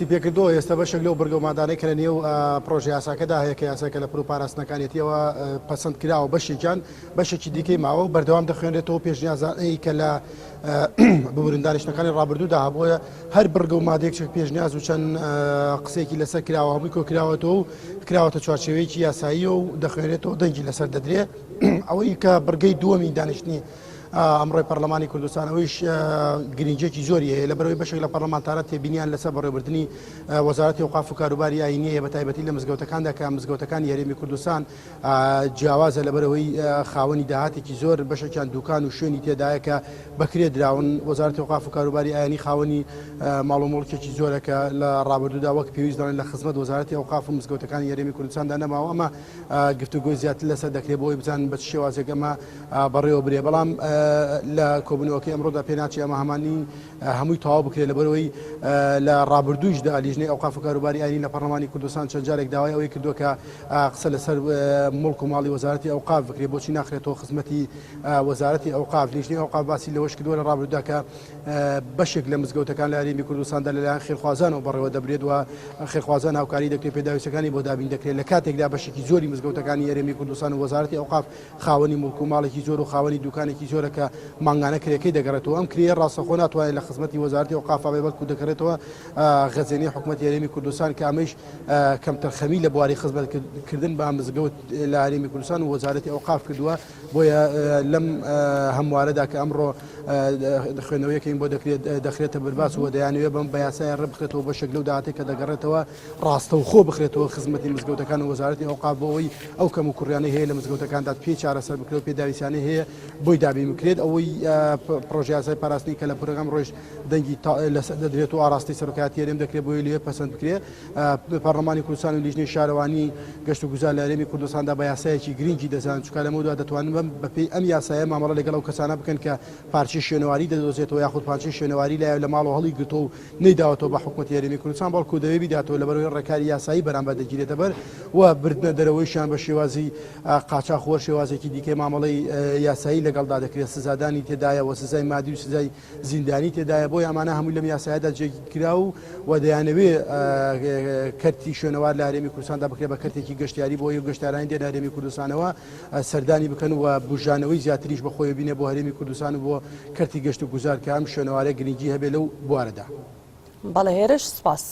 دەستی پێکردەوە ئێستا بەشێک لەو بەرگەومادانەی کە لە نێو پرۆژە یاساکەدا هەیە کە یاساکە لە پڕ و پاراستنەکانێتیەوە پەسەند کراوە بەشێکیان بەشێکی دیکەی ماوە بەردەوام دەخوێنرێتەوە پێشنیازانەی کە لە ببورن دانیشتەکانی ڕابردوودا هەبووە هەر بەرگەومادێک پێشنیاز و چەند قسێکی لەسەر کراوە هەمووی کۆ کراوەتەوە و کراوەتە چوارچێوەیەکی یاساییە و دەخوێنرێتەوە دەنگی لەسەر دەدرێت ئەوەی کە بەرگەی دووەمی دانیشتنی ئەمڕۆی پەرلەمانی کوردستانەوەیش گرنگجێکی زۆری هەیە لەبەرەوەی بەشێک لە پەرلەمانتارە تێبینیان لەسەر بەڕێوەبردننی وەزارەتی ئەوقاف و کاروباری ئاینیە بەتایبەتی لە مزگەوتەکاندا کە مزگەوتەکانی یاریمی کوردستان جیاوازە لەبەرەوەی خاوەنی داهاتێکی زۆر بەشێکیان دوکان و شوێنی تێدایە کە بەکرێ دراون وەزارەتی ئەوقاف و کاروباری ئاینی خاوەنی ماڵ و مڵکێکی زۆرە کە لە ڕابردوودا وەک پێویست دەڵێن لە خزمەت وەزارەتی ئەوقاف و مزگەوتەکانی یاریمی کوردستاندا نەماوە ئەمە گفتوگۆی زیاتر لەسەر دەکرێت بۆی بزانن بە چ شێوازێک ئەمە بەڕێوە برێ بەڵام لە کۆبوونەوەکەی ئەمڕۆدا پێ ناچێت ئەمە هەمانی هەمووی تەواو بکرێت لەبەرەوەی لە ڕابردوویشدا لیژنەی ئەوقاف و کاروباری ئاینی لە پەرلەمانی کوردستان چەند جارێک داوای ئەوەی کردووە کە قسە لەسەر مڵک و ماڵی وەزارەتی ئەوقاف بکرێت بۆچی ناخرێتەوە خزمەتی وەزارەتی ئەوقاف لیژنەی ئەوقاف باسی لەوەش کردووە لە ڕابردوودا کە بەشێک لە مزگەوتەکان لە یاریمی کوردستاندا لەلایەن خێرخوازانەوە بەڕێوە دەبرێت و خێرخوازان هاوکاری دەکرێت پێداویستەکانی بۆ دابین دەکرێت لە کاتێکدا بەشێکی زۆری مزگەوتەکانی یاریمی کوردستان و وەزارەتی ئەوقاف خاوەنی مڵک و ماڵێکی زۆر و خاوەنی دوکانێکی زۆرە کە مانگانە کرێکەی دەگەڕێتەوە ئەم کرێ ڕاستەخۆ ناتوانێت لە خزمەتی وەزارەتی ئەوقاف بێ بەڵکو دەکرێتەوە غەزێنەی حکوومەتی یاریمی کوردستان کە ئەمەش کەم تەرخەمی لە بواری خزمەتکردن بە مزگەوت لە یاریمی کوردستان و وەزارەتی ئەوقاف کردووە بۆیە لەم هەموارەدا کە ئەمڕۆ خوێنەوەیەکەین بۆ دەخرێتە بەرباس و دەیانوێت بەم بە یاسای ڕبخرێتەوە بەشێک لەو داهاتێک کە دەگەڕێتەوە ڕاستەوخۆ بخرێتەوە خزمەتی مزگەوتەکان و وەزارەتی ئەوقاف بۆەوەی ئەو کەم و کوڕیانەی هەیە لە مزگەوتەکاندا پێ چارەسەر بکرێت و پێداویستیانەی هەیە بۆی دابین بکرێت ئەوەی پرۆژه یاسای پاراستنی کە لە پرۆگرام ڕۆژ دەنگی لەسەر دەدرێت و ئاراستی سەرۆکایەتی یاریێم دەکرێت بۆی لێ پەسەند بکرێت پەرلەمانی کوردستان و لیژنەی شارەوانی گەشت و گوزار لە یاریمی کوردستاندا بە یاسایەکی گرنگی دەزانن چونکە لەمەوەدا دەتوانن بەپێی ئەم یاسایە مامەڵە لەگەڵ ئەو کەسانە بکەن کە پارچەی شوێنەواری دەدۆزێتەوە یاخود پارچەی شوێنەواری لە ماڵەوە هەڵی گرتۆ و نەیداوەتەوە بە حکوومەتی یاریمی کوردستان بەڵکو دەوێت بیداتەوە لەبەرەوەی ڕێکاری یاسایی بەرامبەر دەگیرێتە بەر و بردنە دەرەوەیشان بە شێوازی قاچاخۆر شێوازێکی دیکەی مامەڵەی یاسایی لەگەڵدا دەکرێت سزادانی تێدایە و سزای مادی و سزای زیندانی تێدایە بۆی ئەمانە هەمووی لەم یاسایەدا جێگیرا و دەیانەوێ کەرتی شوێنەوار لە هەرێمی کوردستاندا بکرێت بە کەرتێکی گەشتیاری بۆ ئەو گەشتیارانی دێن هەرێمی کوردستانەوە سەردانی بکەن و بژانەوەی زیاتریش بەخۆی بینێ بۆ هەرێمی کوردستان و بۆ کەرتی گەشت و گوزار کە ئەم شوێنەوارە گرنگی هەبێ لەو بوارەدا. بەڵێ هێرش سپاس.